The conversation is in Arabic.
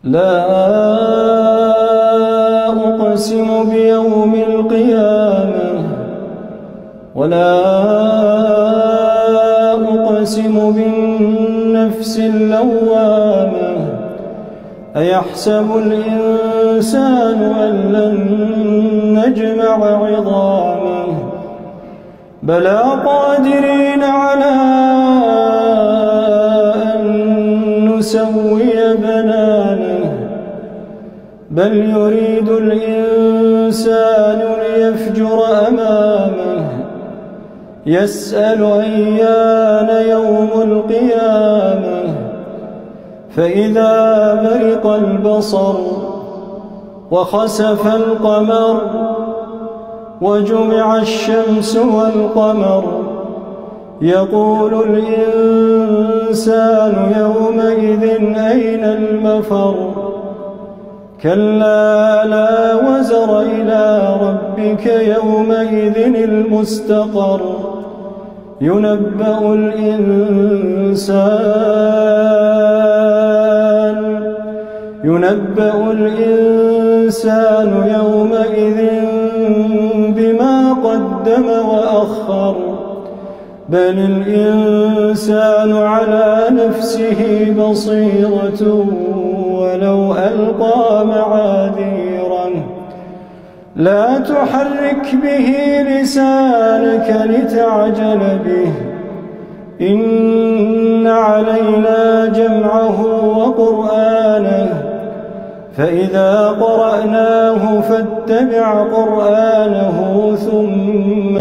لا أقسم بيوم القيامة ولا أقسم بالنفس اللوامة أيحسب الإنسان أن لن نجمع عظامه بلى قادرين على أن نسوي بنانه بل يريد الإنسان ليفجر أمامه يسأل أيان يوم القيامة فإذا برق البصر وخسف القمر وجمع الشمس والقمر يقول الإنسان يومئذ أين المفر كلا لا وزر إلى ربك يومئذ المستقر ينبأ الإنسان يومئذ بما قدم وأخر بل الإنسان على نفسه بصيرة ولو ألقى معاذيره لا تحرك به لسانك لتعجل به إن علينا جمعه وقرآنه فإذا قرأناه فاتبع قرآنه ثم